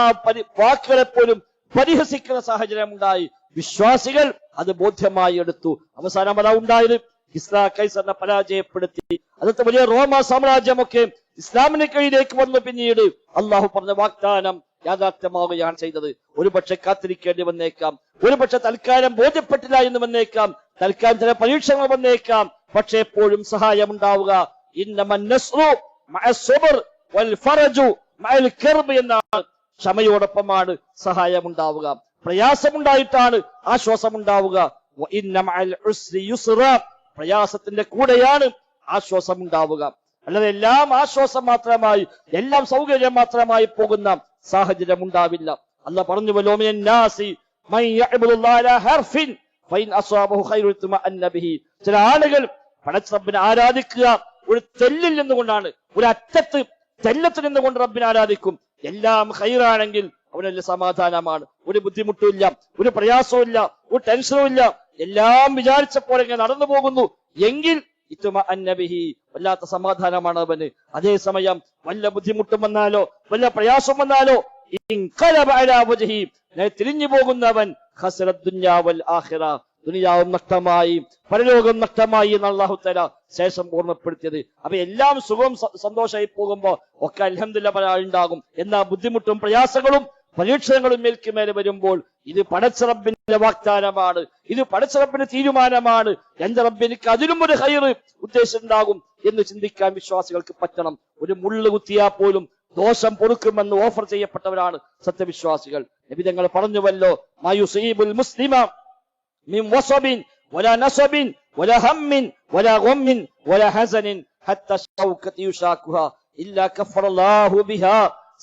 വാക്കുകളെ പോലും പരിഹസിക്കുന്ന സാഹചര്യം ഉണ്ടായി. വിശ്വാസികൾ അത് ബോധ്യമായി എടുത്തു. അവസാനം അതാ ഉണ്ടായത്, കിസ്ര കൈസറിനെ പരാജയപ്പെടുത്തി. അന്നത്തെ വലിയ റോമ സാമ്രാജ്യമൊക്കെ ഇസ്ലാമിന്റെ കീഴിലേക്ക് വന്നു. പിന്നീട് അള്ളാഹു പറഞ്ഞ വാഗ്ദാനം യാഥാർത്ഥ്യമാവുകയാണ് ചെയ്തത്. ഒരുപക്ഷെ കാത്തിരിക്കേണ്ടി വന്നേക്കാം, ഒരുപക്ഷെ തൽക്കാലം ബോധ്യപ്പെട്ടില്ല എന്ന് വന്നേക്കാം, തൽക്കാലം ചില പരീക്ഷകൾ വന്നേക്കാം, പക്ഷെ എപ്പോഴും സഹായം ഉണ്ടാവുക. ഇന്നമൻ നസ്റു മഅസ് സബ്ർ വൽ ഫറജു മഅൽ കർബ് എന്നാണ്. ക്ഷമയോടൊപ്പമാണ് സഹായം ഉണ്ടാവുക, പ്രയാസമുണ്ടായിട്ടാണ് ആശ്വാസം ഉണ്ടാവുക. വഇന്ന മഅൽ ഉസ്രി യുസ്റ, പ്രയാസത്തിന്റെ കൂടെയാണ് ആശ്വാസം ഉണ്ടാവുക. അല്ലാതെ എല്ലാം ആശ്വാസം മാത്രമായി, എല്ലാം സൗകര്യം മാത്രമായി പോകുന്ന സാഹചര്യം ഉണ്ടാവില്ല. അല്ലാഹ് പറഞ്ഞുവല്ലോ, മിനൻ നാസി മൻ യഅ്ബുദുല്ലാഹ അലാ ഹർഫിൻ ഫഇൻ അസ്വാബഹു ഖൈറുൻ തുമഅന്ന ബിഹി. ചില ആളുകൾ പടച്ച റബ്ബിനെ ആരാധിക്കുക ഒരു തെല്ലിൽ നിന്നുകൊണ്ടാണ്, ഒരു അറ്റത്ത് തെല്ലത്തിൽ നിന്നുകൊണ്ട് റബ്ബിനെ ആരാധിക്കും. എല്ലാം ഖൈറാണെങ്കിൽ അവനെല്ലാം സമാധാനമാണ്, ഒരു ബുദ്ധിമുട്ടുമില്ല, ഒരു പ്രയാസവും ഇല്ല, ഒരു ടെൻഷനും ഇല്ല, എല്ലാം വിചാരിച്ച പോലെ ഇങ്ങനെ നടന്നു പോകുന്നു എങ്കിൽ ഇത്തുമഅന്നബിഹി, വല്ലാത്ത സമാധാനമാണ് അവന്. അതേസമയം വല്ല ബുദ്ധിമുട്ടും വന്നാലോ വല്ല പ്രയാസം വന്നാലോ ഇൻഖലബ അലാ വജ്ഹി, തിരിഞ്ഞു പോകുന്നവൻ ഖസറ ദുനിയാ വൽ ആഖിറ, ദുനിയാവും നഷ്ടമായി പരലോകം നഷ്ടമായി എന്ന് അല്ലാഹു തആല ശേഷം ഓർമ്മപ്പെടുത്തിയത്. അപ്പൊ എല്ലാം സുഖവും സന്തോഷമായി പോകുമ്പോ ഒക്കെ അൽഹംദുലില്ലാഹ് പറയാനുണ്ടാകും. എന്നാ ബുദ്ധിമുട്ടും പ്രയാസങ്ങളും പരീക്ഷണങ്ങളും മേൽക്കുമേലെ വരുമ്പോൾ ഇത് പടച്ച റബ്ബിന്റെ വാഗ്ദാനമാണ്, ഇത് പടച്ച റബ്ബിന്റെ തീരുമാനമാണ്, എന്റെ റബ്ബ് എനിക്ക് അതിലും ഒരു ഖൈർ ഉദ്ദേശിച്ചിട്ടുണ്ടാകും എന്ന് ചിന്തിക്കാൻ വിശ്വാസികൾക്ക് പറ്റണം. ഒരു മുള്ളു കുത്തിയാൽ പോലും ദോഷം പൊറുക്കുമെന്ന് ഓഫർ ചെയ്യപ്പെട്ടവരാണ് സത്യവിശ്വാസികൾ. നബി തങ്ങൾ പറഞ്ഞുവല്ലോ, മായുസീബുൽ മുസ്ലിമ മിൻ വസബിൻ വലാ നസബിൻ വലാ ഹമ്മിൻ വലാ ഗമ്മിൻ വലാ ഹസനിൻ ഹത്താ ശൗകതി യുശാഖുഹാ ഇല്ലാ കഫറല്ലാഹു ബിഹാ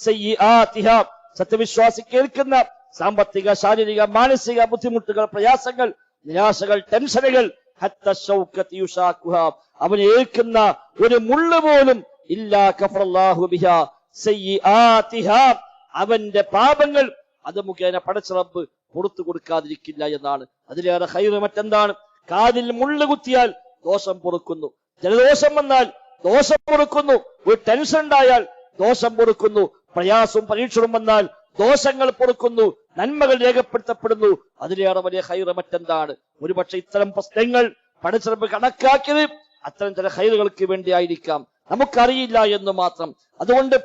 സയ്യിആതിഹാ. സത്യവിശ്വാസി കേൾക്കുന്ന സാമ്പത്തിക, ശാരീരിക, മാനസിക ബുദ്ധിമുട്ടുകൾ, പ്രയാസങ്ങൾ, നിരാശകൾ, ടെൻഷനുകൾ, ഹത്താ ശൗകതി യുശാഖുഹാ, അവൻ ഏൽക്കുന്ന ഒരു മുള്ളു പോലും ഇല്ലാ കഫറല്ലാഹു ബിഹാ സയ്യിആതിഹാ, അവന്റെ പാപങ്ങൾ അത് മുഖേന പടച്ച റബ്ബ് പുറത്തു കൊടുക്കാതിരിക്കില്ല എന്നാണ്. അതിലേറെ ഖൈറ് മറ്റെന്താണ്? കാതിൽ മുള്ളു കുത്തിയാൽ ദോഷം പൊറുക്കുന്നു, ജലദോഷം വന്നാൽ ദോഷം പൊറുക്കുന്നു, ഒരു ടെൻഷൻ ഉണ്ടായാൽ ദോഷം പൊറുക്കുന്നു, പ്രയാസവും പരീക്ഷണവും വന്നാൽ ദോഷങ്ങൾ പൊറുക്കുന്നു, നന്മകൾ രേഖപ്പെടുത്തപ്പെടുന്നു. അതിലേറെ വലിയ ഖൈറ് മറ്റെന്താണ്? ഒരുപക്ഷെ ഇത്തരം പ്രശ്നങ്ങൾ പടച്ച റബ്ബ് കണക്കാക്കിയത് അത്തരം ചില ഖൈറുകൾക്ക് വേണ്ടിയായിരിക്കാം, നമുക്കറിയില്ല എന്ന് മാത്രം. അതുകൊണ്ട്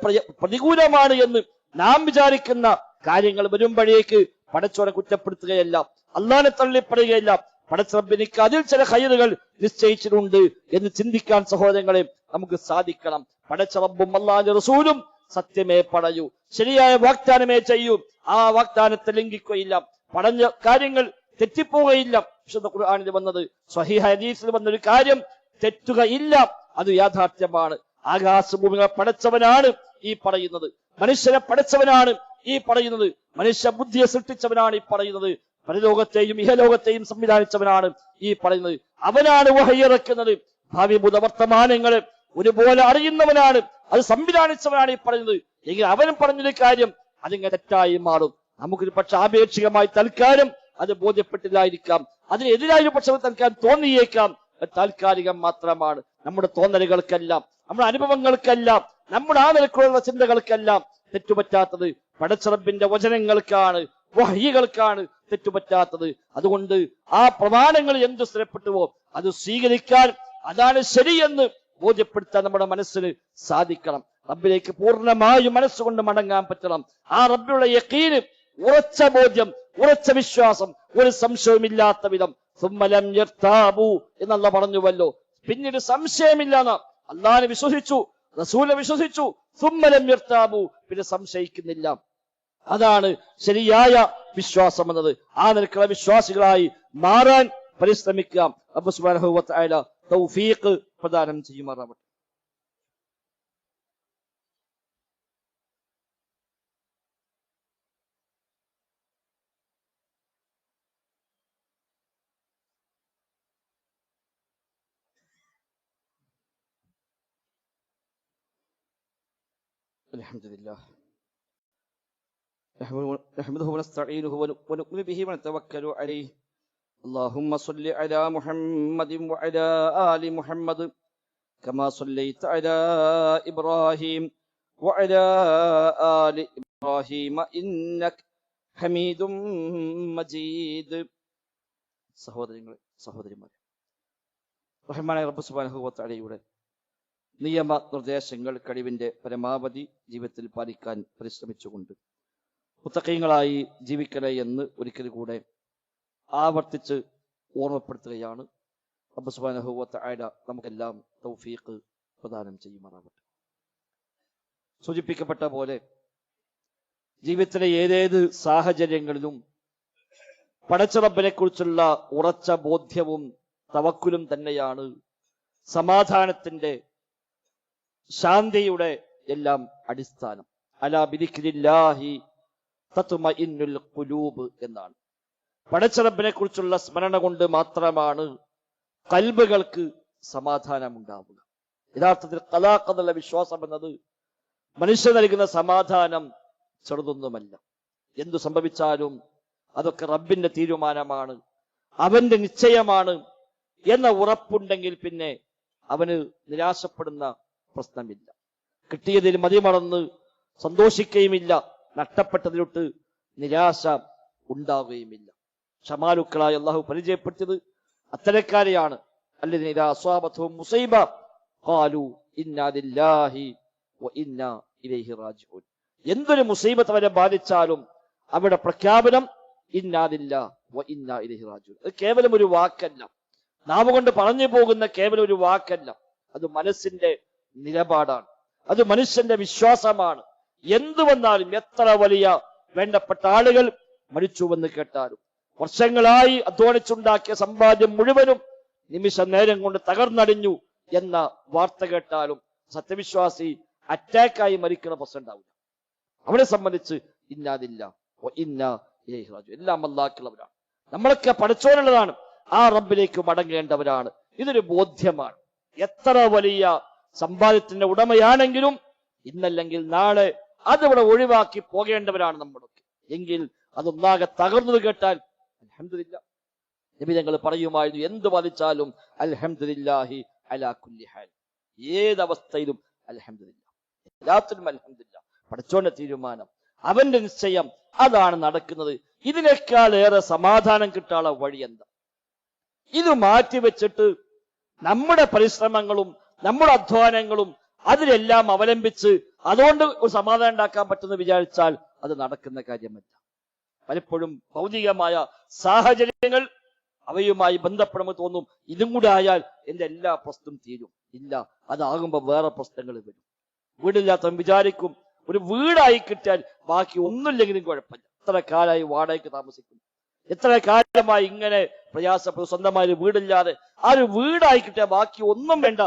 പ്രതികൂലമാണ് എന്ന് നാം വിചാരിക്കുന്ന കാര്യങ്ങൾ വരുമ്പോഴേക്ക് പടച്ചോനെ കുറ്റപ്പെടുത്തുകയല്ല, അള്ളാനെ തള്ളിപ്പറയുകയല്ല. പടച്ച റബ്ബിനിക്ക് അതിൽ ചില ഖൈറുകൾ നിശ്ചയിച്ചിട്ടുണ്ട് എന്ന് ചിന്തിക്കാൻ സഹോദരങ്ങളെ നമുക്ക് സാധിക്കണം. പടച്ച റബ്ബും അല്ലാഹുവിന്റെ റസൂലും സത്യമേ പറയൂ, ശരിയായ വാഗ്ദാനമേ ചെയ്യൂ, ആ വാഗ്ദാനത്തെ ലംഘിക്കുകയില്ല, പറഞ്ഞ കാര്യങ്ങൾ തെറ്റിപ്പോവുകയില്ല. വിശുദ്ധ ഖുർആനിൽ വന്നത്, സ്വഹീഹ ഹദീസിൽ വന്നൊരു കാര്യം തെറ്റുകയില്ല, അത് യാഥാർത്ഥ്യമാണ്. ആകാശഭൂമികളെ പടച്ചവനാണ് ഈ പറയുന്നത്, മനുഷ്യനെ പടച്ചവനാണ് ഈ പറയുന്നത്, മനുഷ്യ ബുദ്ധിയെ സൃഷ്ടിച്ചവനാണ് ഈ പറയുന്നത്, പരലോകത്തെയും ഇഹലോകത്തെയും സംവിധാനിച്ചവനാണ് ഈ പറയുന്നത്. അവനാണ് വഹയി ഇറക്കുന്നത്, ഭാവി ഭൂതവർത്തമാനങ്ങള് ഒരുപോലെ അറിയുന്നവനാണ്, അത് സംവിധാനിച്ചവനാണ് ഈ പറയുന്നത്. എങ്കിൽ അവൻ പറഞ്ഞൊരു കാര്യം അതിങ്ങനെ തെറ്റായി മാറും. നമുക്കൊരു പക്ഷെ ആപേക്ഷികമായി തൽക്കാലം അത് ബോധ്യപ്പെട്ടില്ലായിരിക്കാം, അതിനെതിരായ പക്ഷെ തൽക്കാലം തോന്നിയേക്കാം. താൽക്കാലികം മാത്രമാണ്. നമ്മുടെ തോന്നലുകൾക്കെല്ലാം, നമ്മുടെ അനുഭവങ്ങൾക്കെല്ലാം, നമ്മുടെ ആ നിലക്കുള്ള ചിന്തകൾക്കെല്ലാം തെറ്റുപറ്റാത്തത് പടച്ച റബ്ബിന്റെ വചനങ്ങൾക്കാണ്, വഹ്യികൾക്കാണ് തെറ്റുപറ്റാത്തത്. അതുകൊണ്ട് ആ പ്രമാണങ്ങൾ എന്ത് സ്ഥിരപ്പെട്ടുവോ അത് സ്വീകരിക്കാൻ, അതാണ് ശരിയെന്ന് ബോധ്യപ്പെടുത്താൻ നമ്മുടെ മനസ്സിന് സാധിക്കണം. റബ്ബിലേക്ക് പൂർണ്ണമായും മനസ്സുകൊണ്ട് മടങ്ങാൻ പറ്റണം. ആ റബ്ബിലുള്ള യഖീന്, ഉറച്ച ബോധ്യം, ഉറച്ച വിശ്വാസം, ഒരു സംശയമില്ലാത്ത വിധം. സുമ്മലം യർതാബു എന്നല്ല പറഞ്ഞുവല്ലോ, പിന്നീട് സംശയമില്ലാന്ന്. അല്ലാഹുവിനെ വിശ്വസിച്ചു, റസൂലിനെ വിശ്വസിച്ചു, സുമ്മലം യർതാബു, പിന്നെ സംശയിക്കുന്നില്ല. അതാണ് ശരിയായ വിശ്വാസം എന്നത്. ആ നിലക്കുള്ള വിശ്വാസികളായി മാറാൻ പരിശ്രമിക്കാം. റബ്ബ് സുബ്ഹാനഹു വ തആല തൗഫീഖ് പ്രദാനം ചെയ്യുമാറാവട്ടെ. അൽഹംദുലില്ലാഹ് نحمده ونستعينه ونؤمن به ونتوكل عليه. اللهم صل على محمد وعلى آل محمد كما صليت على إبراهيم وعلى آل إبراهيم إنك حميد مجيد. സഹോദരങ്ങളെ, സഹോദരിമാരെ, റഹ്മാനായ റബ്ബ് സുബ്ഹാനഹു വ തആലയുടെ നിയമ നിർദ്ദേശങ്ങൾ കഴിവിന്റെ പരമാവധി ജീവിതത്തിൽ പാലിക്കാൻ പരിശ്രമിച്ചുകൊണ്ട് മുത്തഖീങ്ങളായി ജീവിക്കണേ എന്ന് ഒരിക്കൽ കൂടെ ആവർത്തിച്ച് ഓർമ്മപ്പെടുത്തുകയാണ്. റബ്ബ് സുബ്ഹാനഹു വ തആല നമുക്കെല്ലാം തൗഫീഖ് പ്രദാനം ചെയ്യുമാറാവട്ടെ. സൂചിപ്പിക്കപ്പെട്ട പോലെ ജീവിതത്തിലെ ഏതേത് സാഹചര്യങ്ങളിലും പടച്ച റബ്ബിനെ കുറിച്ചുള്ള ഉറച്ച ബോധ്യവും തവക്കുലും തന്നെയാണ് സമാധാനത്തിന്റെ, ശാന്തിയുടെ എല്ലാം അടിസ്ഥാനം. അലാ ബിദിക്രില്ലാഹി തത്മഇന്നുൽ ഖുലൂബ് എന്നാണ്. പടച്ച റബ്ബിനെ കുറിച്ചുള്ള സ്മരണ കൊണ്ട് മാത്രമാണ് കൽബുകൾക്ക് സമാധാനമുണ്ടാവുക. യഥാർത്ഥത്തിൽ ഖലാഖ് എന്നുള്ള വിശ്വാസം എന്നത് മനുഷ്യ നൽകുന്ന സമാധാനം ചെറുതൊന്നുമല്ല. എന്തു സംഭവിച്ചാലും അതൊക്കെ റബ്ബിന്റെ തീരുമാനമാണ്, അവന്റെ നിശ്ചയമാണ് എന്ന ഉറപ്പുണ്ടെങ്കിൽ പിന്നെ അവന് നിരാശപ്പെടുന്ന പ്രശ്നമില്ല. കിട്ടിയതിൽ മതിമറന്ന് സന്തോഷിക്കുകയുമില്ല, നഷ്ടപ്പെട്ടതിലൊട്ട് നിരാശ ഉണ്ടാവുകയുമില്ല. ഷമാലുക്കളായി അള്ളാഹു പരിചയപ്പെടുത്തിയത് അത്തരക്കാരെയാണ്. അല്ലദീന ഇദാ അസ്വാബത്തുഹും മുസീബ ഖാലു ഇന്നാ ലില്ലാഹി വ ഇന്നാ ഇലൈഹി റാജിഊൻ. എന്തൊരു മുസീബത്ത് അവരെ ബാധിച്ചാലും അവിടെ പ്രഖ്യാപനം ഇന്നാ ലില്ലാഹി വ ഇന്നാ ഇലൈഹി റാജിഊൻ. അത് കേവലം ഒരു വാക്കല്ല, നാമ കൊണ്ട് പറഞ്ഞു പോകുന്ന കേവലം ഒരു വാക്കല്ല, അത് മനസ്സിന്റെ നിലപാടാണ്, അത് മനുഷ്യന്റെ വിശ്വാസമാണ്. എന്തു വന്നാലും, എത്ര വലിയ വേണ്ടപ്പെട്ട ആളുകൾ മരിച്ചുവെന്ന് കേട്ടാലും, വർഷങ്ങളായി അധ്വാനിച്ചുണ്ടാക്കിയ സമ്പാദ്യം മുഴുവനും നിമിഷ നേരം കൊണ്ട് തകർന്നടിഞ്ഞു എന്ന വാർത്ത കേട്ടാലും സത്യവിശ്വാസി അറ്റാക്കായി മരിക്കുന്ന പ്രശ്നം ഉണ്ടാവില്ല. അവനെ സംബന്ധിച്ച് ഇന്നാദില്ല ഇന്നാ ഇലൈഹി റാജിഊൻ, എല്ലാം അല്ലാഹുവിനുള്ളവരാണ്, നമ്മളൊക്കെ പഠിച്ചോനുള്ളതാണ്, ആ റബ്ബിലേക്ക് മടങ്ങേണ്ടവരാണ്. ഇതൊരു ബോധ്യമാണ്. എത്ര വലിയ സമ്പാദ്യത്തിന്റെ ഉടമയാണെങ്കിലും ഇന്നല്ലെങ്കിൽ നാളെ അതിവിടെ ഒഴിവാക്കി പോകേണ്ടവരാണ് നമ്മളൊക്കെ. എങ്കിൽ അതൊന്നാകെ തകർന്നത് കേട്ടാൽ അൽഹംദുലില്ലാ. നബി തങ്ങൾ പറയുമായിരുന്നു, എന്ത് ബാധിച്ചാലും അൽഹംദുലില്ലാഹി അലാ കുല്ലി ഹാൽ, ഏതവസ്ഥയിലും അൽഹംദുലില്ലാ, എല്ലാത്തിനും അൽഹംദുലില്ലാ. പടച്ചോന്റെ തീരുമാനം, അവന്റെ നിശ്ചയം, അതാണ് നടക്കുന്നത്. ഇതിനേക്കാൾ ഏറെ സമാധാനം കിട്ടാനുള്ള വഴി എന്താ? ഇത് മാറ്റിവെച്ചിട്ട് നമ്മുടെ പരിശ്രമങ്ങളും നമ്മുടെ അധ്വാനങ്ങളും അതിലെല്ലാം അവലംബിച്ച് അതുകൊണ്ട് ഒരു സമാധാനം ഉണ്ടാക്കാൻ പറ്റുമെന്ന് വിചാരിച്ചാൽ അത് നടക്കുന്ന കാര്യമല്ല. പലപ്പോഴും ഭൗതികമായ സാഹചര്യങ്ങൾ അവയുമായി ബന്ധപ്പെടുമ്പോൾ തോന്നും, ഇതും കൂടെ ആയാൽ എന്റെ എല്ലാ പ്രശ്നവും തീരും. ഇല്ല, അതാകുമ്പോ വേറെ പ്രശ്നങ്ങൾ വരും. വീടില്ലാത്തവൻ വിചാരിക്കും, ഒരു വീടായി കിട്ടിയാൽ ബാക്കി ഒന്നുമില്ലെങ്കിലും കുഴപ്പമില്ല. എത്ര കാലമായി വാടകയ്ക്ക് താമസിക്കുന്നു, എത്ര കാലമായി ഇങ്ങനെ പ്രയാസപ്പെടും, സ്വന്തമായ ഒരു വീടില്ലാതെ. ആ ഒരു വീടായി കിട്ടിയാൽ ബാക്കി ഒന്നും വേണ്ട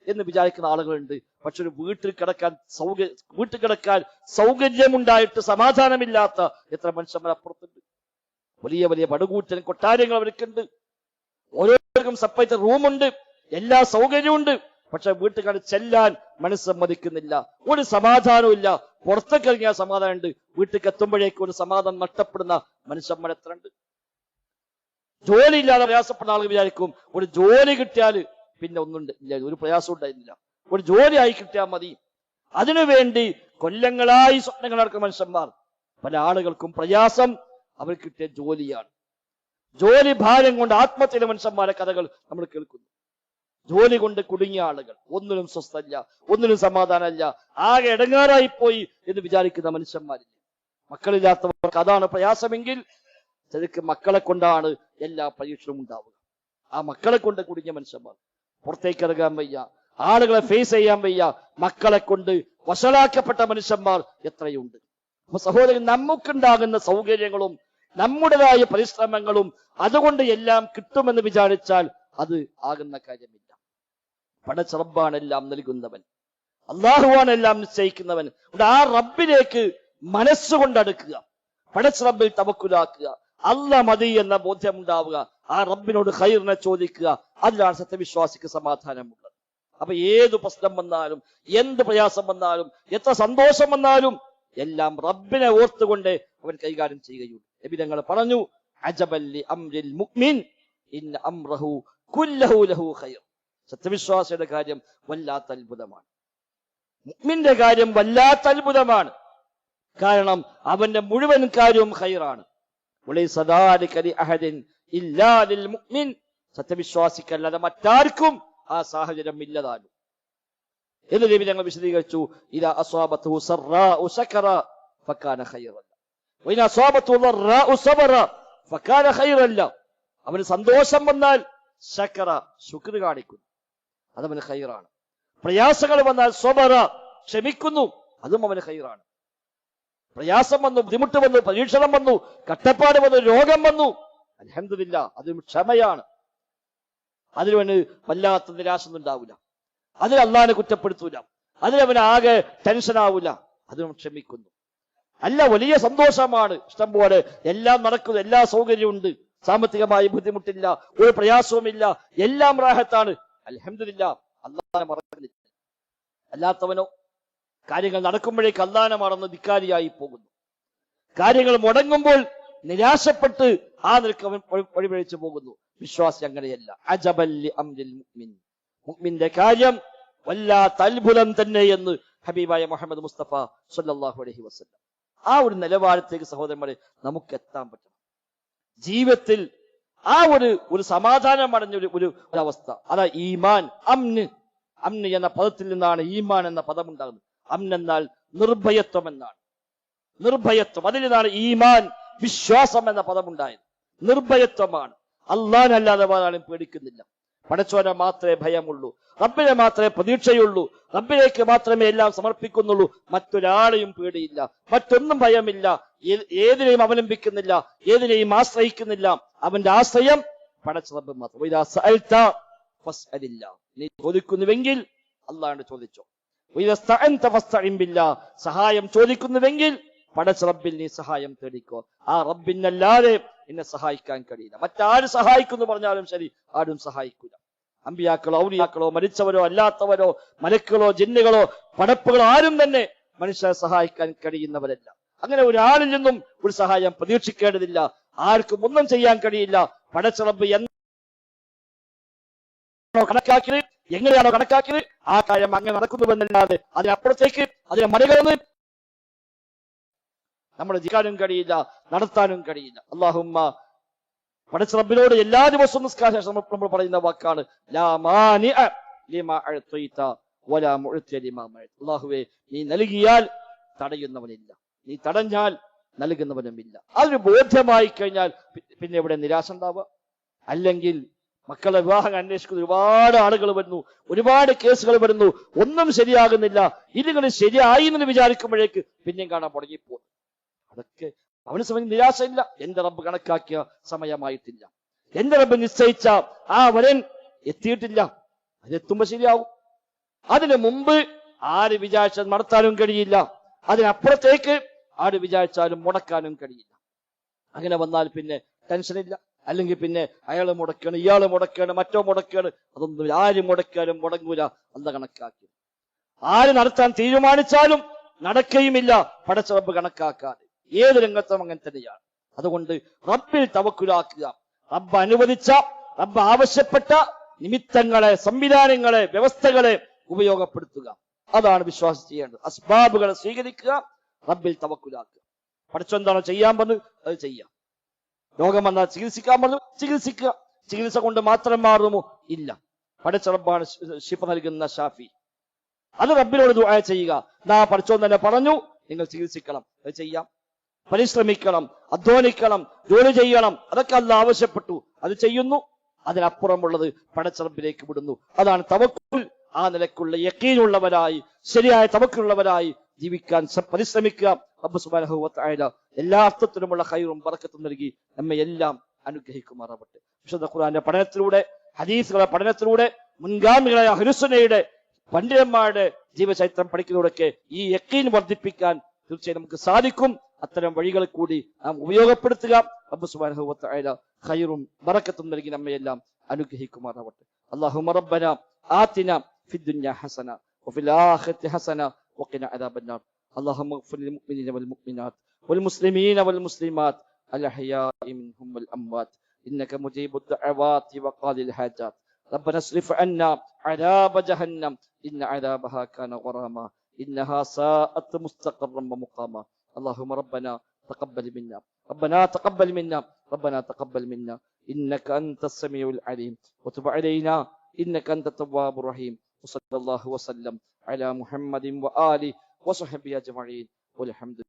എന്ന് വിചാരിക്കുന്ന ആളുകളുണ്ട്. പക്ഷെ ഒരു വീട്ടിൽ കിടക്കാൻ സൗകര്യമുണ്ടായിട്ട് സമാധാനമില്ലാത്ത എത്ര മനുഷ്യന്മാർ അപ്പുറത്തുണ്ട്. വലിയ വലിയ പടുകൂറ്റൻ കൊട്ടാരങ്ങൾ അവർക്കുണ്ട്, ഓരോരുത്തർക്കും സെപ്പറേറ്റ് റൂമുണ്ട്, എല്ലാ സൗകര്യമുണ്ട്. പക്ഷെ വീട്ടുകാർ ചെല്ലാൻ മനസ്സമ്മതിക്കുന്നില്ല, ഒരു സമാധാനവും ഇല്ല. പുറത്തേക്ക് ഇറങ്ങിയാൽ സമാധാനം ഉണ്ട്, വീട്ടിലേക്ക് എത്തുമ്പോഴേക്കും ഒരു സമാധാനം നഷ്ടപ്പെടുന്ന മനുഷ്യന്മാർ എത്ര ഉണ്ട്. ജോലി ഇല്ലാതെ പ്രയാസപ്പെടുന്ന ആളുകൾ വിചാരിക്കും, ഒരു ജോലി കിട്ടിയാൽ പിന്നെ ഒന്നുണ്ട് ഇല്ല, ഒരു പ്രയാസം ഉണ്ടായിരുന്നില്ല, ഒരു ജോലി ആയി കിട്ടിയാൽ മതി. അതിനുവേണ്ടി കൊല്ലങ്ങളായി സ്വപ്നങ്ങൾ നടക്കുന്ന മനുഷ്യന്മാർ. പല ആളുകൾക്കും പ്രയാസം അവർ കിട്ടിയ ജോലിയാണ്. ജോലി ഭാരം കൊണ്ട് ആത്മഹത്യ മനുഷ്യന്മാരെ കഥകൾ നമ്മൾ കേൾക്കുന്നു. ജോലി കൊണ്ട് കുടുങ്ങിയ ആളുകൾ, ഒന്നിനും സ്വസ്ഥല്ല, ഒന്നിനും സമാധാനമല്ല, ആകെ ഇടങ്ങാറായി പോയി എന്ന് വിചാരിക്കുന്ന മനുഷ്യന്മാരില്ല. മക്കളില്ലാത്തവർക്ക് അതാണ് പ്രയാസമെങ്കിൽ ശരിക്കും മക്കളെ കൊണ്ടാണ് എല്ലാ പരീക്ഷണവും ഉണ്ടാവുക. ആ മക്കളെ കൊണ്ട് കുടുങ്ങിയ മനുഷ്യന്മാർ, പുറത്തേക്ക് ഇറങ്ങാൻ വയ്യ, ആളുകളെ ഫേസ് ചെയ്യാൻ വയ്യ, മക്കളെ കൊണ്ട് വഷളാക്കപ്പെട്ട മനുഷ്യന്മാർ എത്രയുണ്ട്. അപ്പൊ സഹോദരൻ, നമുക്കുണ്ടാകുന്ന സൗകര്യങ്ങളും നമ്മുടേതായ പരിശ്രമങ്ങളും അതുകൊണ്ട് എല്ലാം കിട്ടുമെന്ന് വിചാരിച്ചാൽ അത് ആകുന്ന കാര്യമില്ല. പടച്ച റബ്ബാണ് എല്ലാം നൽകുന്നവൻ, അള്ളാഹുവാണ് എല്ലാം നിശ്ചയിക്കുന്നവൻ. ആ റബ്ബിലേക്ക് മനസ്സുകൊണ്ടടുക്കുക, പടച്ച റബ്ബിൽ തവക്കുലാക്കുക, അല്ലാഹ് മതി എന്ന ബോധ്യമുണ്ടാവുക, ആ റബ്ബിനോട് ഖൈറിനെ ചോദിക്കുക. അതിലാണ് സത്യവിശ്വാസിക്ക് സമാധാനമുള്ളത്. അപ്പൊ ഏത് പ്രശ്നം വന്നാലും, എന്ത് പ്രയാസം വന്നാലും, എത്ര സന്തോഷം വന്നാലും എല്ലാം റബ്ബിനെ ഓർത്തുകൊണ്ട് അവൻ കൈകാര്യം ചെയ്യുകയുള്ളൂ. നബി തങ്ങൾ പറഞ്ഞു, അജബല്ലി അംരിൽ മുഅ്മിൻ ഇന്ന അംറഹു കുല്ലഹു ലഹു ഖൈർ. സത്യവിശ്വാസിയുടെ കാര്യം വല്ലാത്ത അത്ഭുതമാണ്, മുഅ്മിന്റെ കാര്യം വല്ലാത്ത അത്ഭുതമാണ്. കാരണം അവന്റെ മുഴുവൻ കാര്യവും ഖൈറാണ്. സത്യവിശ്വാസിക്കല്ലാതെ മറ്റാർക്കും ആ സാഹചര്യം ഇല്ലതാനും എന്ന് നബി ഞങ്ങൾ വിശദീകരിച്ചു. ഇദാ അസ്വാബതുഹു സറാഉ ശകറ ഫകാന ഖൈറൻ വഇൻ അസ്വാബതുഹു ളറാഉ സബറ ഫകാന ഖൈറൻ. അവന് സന്തോഷം വന്നാൽ ശകറ, ശുക്ർ കാണിക്കുന്നു, അതവന് ഖൈറാണ്. പ്രയാസങ്ങൾ വന്നാൽ സബറ, ക്ഷമിക്കുന്നു, അതും അവന് ഖൈറാണ്. പ്രയാസം വന്നു, ബുദ്ധിമുട്ട് വന്നു, പരീക്ഷണം വന്നു, കട്ടപ്പാട് വന്നു, രോഗം വന്നു, അൽഹംദുലില്ലാ, അതും ക്ഷമയാണ്. അതിനവന് വല്ലാത്ത നിരാശ ഒന്നും ഉണ്ടാവില്ല, അതിൽ അള്ളാഹിനെ കുറ്റപ്പെടുത്തൂല, അതിലവന് ആകെ ടെൻഷനാവൂല, അതിനും ക്ഷമിക്കുന്നു. അല്ല, വലിയ സന്തോഷമാണ്, ഇഷ്ടം പോലെ എല്ലാം നടക്കുന്നു, എല്ലാ സൗകര്യവും ഉണ്ട്, സാമ്പത്തികമായി ബുദ്ധിമുട്ടില്ല, ഒരു പ്രയാസവുമില്ല, എല്ലാം റാഹത്താണ്, അൽഹംദുലില്ലാ, അള്ളാഹിനെ മറക്കുന്നില്ല. അല്ലാത്തവനോ കാര്യങ്ങൾ നടക്കുമ്പോഴേക്ക് അള്ളാഹിനെ മറന്ന് ധിക്കാരിയായി പോകുന്നു. കാര്യങ്ങൾ മുടങ്ങുമ്പോൾ നിരാശപ്പെട്ട് ആ നിലക്ക് അവൻ വഴിപിഴച്ചു പോകുന്നു. വിശ്വാസി അങ്ങനെയല്ല. അജബല്ലി അംരിൽ മുഅ്മിൻ, മുഅ്മിന്റെ കാര്യം വല്ലാത്ത അത്ഭുതം തന്നെ എന്ന് ഹബീബായ മുഹമ്മദ് മുസ്തഫ സല്ലല്ലാഹു അലൈഹി വസല്ലം. ആ ഒരു നിലവാരത്തേക്ക് സഹോദരന്മാരെ നമുക്ക് എത്താൻ പറ്റണം. ജീവിതത്തിൽ ആ ഒരു സമാധാനം അടഞ്ഞ ഒരു അവസ്ഥ, അതാ ഈമാൻ. അമ്ന് എന്ന പദത്തിൽ നിന്നാണ് ഈമാൻ എന്ന പദം ഉണ്ടാകുന്നത്. അമ്ൻ എന്നാൽ നിർഭയത്വം എന്നാണ്. നിർഭയത്വം, അതിൽ നിന്നാണ് ഈമാൻ, വിശ്വാസം എന്ന പദം ഉണ്ടായത്. നിർഭയത്വമാണ്. അല്ലാഹുവല്ലാതെ ആരും പേടിക്കുന്നില്ല, പടച്ചോനെ മാത്രമേ ഭയമുള്ളൂ, റബ്ബിനെ മാത്രമേ പ്രതീക്ഷയുള്ളൂ, റബ്ബിലേക്ക് മാത്രമേ എല്ലാം സമർപ്പിക്കുന്നുള്ളൂ, മറ്റൊരാളെയും പേടിയില്ല, മറ്റൊന്നും ഭയമില്ല, ഏതിനെയും അവലംബിക്കുന്നില്ല, ഏതിനെയും ആശ്രയിക്കുന്നില്ല. അവന്റെ ആശ്രയം പടച്ച റബ്ബ് മാത്രം. നീ ചോദിക്കുന്നുവെങ്കിൽ അള്ളാഹുവിനോട് ചോദിച്ചോ. സഹായം ചോദിക്കുന്നുവെങ്കിൽ പടച്ച റബ്ബിൽ നീ സഹായം തേടിക്കോ. ആ റബ്ബിനല്ലാതെ എന്നെ സഹായിക്കാൻ കഴിയില്ല. മറ്റാര് സഹായിക്കുന്നു പറഞ്ഞാലും ശരി, ആരും സഹായിക്കില്ല. അമ്പിയാക്കളോ ഔലിയാക്കളോ മരിച്ചവരോ അല്ലാത്തവരോ മലക്കുകളോ ജിന്നുകളോ പടപ്പുകളോ ആരും തന്നെ മനുഷ്യരെ സഹായിക്കാൻ കഴിയുന്നവരല്ല. അങ്ങനെ ഒരാളിൽ നിന്നും ഒരു സഹായം പ്രതീക്ഷിക്കേണ്ടതില്ല. ആർക്കും ഒന്നും ചെയ്യാൻ കഴിയില്ല. പടച്ച റബ്ബ് എന്താണോ കണക്കാക്കിയത്, എങ്ങനെയാണോ കണക്കാക്കിയത്, ആ കാര്യം അങ്ങനെ നടക്കുന്നുവെന്നല്ലാതെ അതിനപ്പുറത്തേക്ക് അതിനെ മറികടന്ന് നമ്മൾ ജീവിക്കാനും കഴിയില്ല, നടത്താനും കഴിയില്ല. അല്ലാഹുമ്മ, പടച്ച റബ്ബിനോട് എല്ലാ ദിവസവും നിസ്കാര ശേഷം നമ്മൾ പറയുന്ന വാക്കാണ് ലാ മാനിഅ ലിമാ അഅ്തൈത വലാ മുഅ്തിയ ലിമാ മനഅത. അല്ലാഹുവേ, നീ നൽകിയാൽ തടയുന്നവനില്ല, നീ തടഞ്ഞാൽ നൽകുന്നവനുമില്ല. അതൊരു ബോധ്യമായി കഴിഞ്ഞാൽ പിന്നെ ഇവിടെ നിരാശ ഉണ്ടാവുക. അല്ലെങ്കിൽ മക്കളെ വിവാഹം അന്വേഷിക്കുന്ന ഒരുപാട് ആളുകൾ വരുന്നു, ഒരുപാട് കേസുകൾ വരുന്നു, ഒന്നും ശരിയാകുന്നില്ല. ഇതിങ്ങനെ ശരിയായി എന്ന് വിചാരിക്കുമ്പോഴേക്ക് പിന്നെയും കാണാൻ തുടങ്ങിപ്പോകും. അതൊക്കെ അവന് സമയം നിരാശയില്ല. എന്റെ റബ്ബ് കണക്കാക്കിയ സമയമായിട്ടില്ല, എന്റെ റബ്ബ് നിശ്ചയിച്ച ആ വരൻ എത്തിയിട്ടില്ല, അതെത്തുമ്പോ ശരിയാവും. അതിനു മുമ്പ് ആര് വിചാരിച്ചാൽ നടത്താനും കഴിയില്ല, അതിനപ്പുറത്തേക്ക് ആര് വിചാരിച്ചാലും മുടക്കാനും കഴിയില്ല. അങ്ങനെ വന്നാൽ പിന്നെ ടെൻഷനില്ല. അല്ലെങ്കിൽ പിന്നെ അയാൾ മുടക്കാണ്, ഇയാൾ മുടക്കാണ്, മറ്റോ മുടക്കാണ്, അതൊന്നും ആര് മുടക്കാനും മുടങ്ങൂല. അല്ല കണക്കാക്കി. ആര് നടത്താൻ തീരുമാനിച്ചാലും നടക്കുകയുമില്ല, പടച്ച റബ്ബ് കണക്കാക്കാതെ. ഏത് രംഗത്തും അങ്ങനെ തന്നെയാണ്. അതുകൊണ്ട് റബ്ബിൽ തവക്കുലാക്കുക. റബ്ബ് അനുവദിച്ച, റബ്ബ് ആവശ്യപ്പെട്ട നിമിത്തങ്ങളെ, സംവിധാനങ്ങളെ, വ്യവസ്ഥകളെ ഉപയോഗപ്പെടുത്തുക. അതാണ് വിശ്വാസം ചെയ്യേണ്ടത്. അസ്ബാബുകളെ സ്വീകരിക്കുക, റബ്ബിൽ തവക്കുലാക്കുക. പഠിച്ചെന്താണോ ചെയ്യാൻ പറഞ്ഞു അത് ചെയ്യാം. രോഗം വന്നാൽ ചികിത്സിക്കാൻ പറഞ്ഞു, ചികിത്സിക്കുക. ചികിത്സ കൊണ്ട് മാത്രം മാറുമോ? ഇല്ല. പഠിച്ച റബ്ബാണ് ശിഫ നൽകുന്ന ഷാഫി. അത് റബ്ബിനോട് ദുആ ചെയ്യുക. പഠിച്ചോൻ തന്നെ പറഞ്ഞു നിങ്ങൾ ചികിത്സിക്കണം, അത് ചെയ്യാം. പരിശ്രമിക്കണം, അധ്വാനിക്കണം, ജോലി ചെയ്യണം, അതൊക്കെ അല്ലാഹ് ആവശ്യപ്പെട്ടു, അത് ചെയ്യുന്നു. അതിനപ്പുറമുള്ളത് പടച്ച റബ്ബിലേക്ക് വിടുന്നു. അതാണ് തവക്കുൽ. ആ നിലക്കുള്ള യഖീനുള്ളവരായി, ശരിയായ തവക്കുലുള്ളവരായി ജീവിക്കാൻ പരിശ്രമിക്കുക. റബ്ബ് സുബ്ഹാനഹു വ തആല എല്ലാ അർത്ഥത്തിലുമുള്ള ഖൈറും ബറക്കത്തും നൽകി നമ്മെ എല്ലാം അനുഗ്രഹിക്കുമാറാവട്ടെ. വിശുദ്ധ ഖുർആന്റെ പഠനത്തിലൂടെ, ഹദീസുകളുടെ പഠനത്തിലൂടെ, മുൻഗാമികളായ അഹ്ലുസുന്നയുടെ പണ്ഡിതന്മാരുടെ ജീവചരിത്രം പഠിക്കുന്നതോടൊക്കെ ഈ യഖീൻ വർദ്ധിപ്പിക്കാൻ തീർച്ചയായും നമുക്ക് സാധിക്കും. അത്തരം വഴികൾ കൂടി നാം ഉപയോഗപ്പെടുത്തുക. റബ്ബ് സുബ്ഹാനഹു വ തആല ഖൈറും ബറക്കത്തും നൽകി നമ്മെ എല്ലാം അനുഗ്രഹിക്കുമാറാവട്ടെ. അല്ലാഹുമ്മ റബ്ബനാ ആതിനാ ഫിദ് ദുനിയാ ഹസന വഫിൽ ആഖിറതി ഹസന വഖിനാ അദാബന്നാർ. اللهم اغفر للمؤمنين والمؤمنات والمسلمين والمسلمات الأحياء منهم والأموات إنك مجيب الدعوات وقاضي الحاجات. ربنا اصرف عنا عذاب جهنم إن عذابها كان غراما إنها ساءت مستقرا ومقاما. اللهم ربنا تقبل منا، ربنا تقبل منا، ربنا تقبل منا إنك أنت السميع العليم وتب علينا إنك أنت التواب الرحيم. وصلى الله وسلم على محمد وآله وصحبه أجمعين والحمد لله.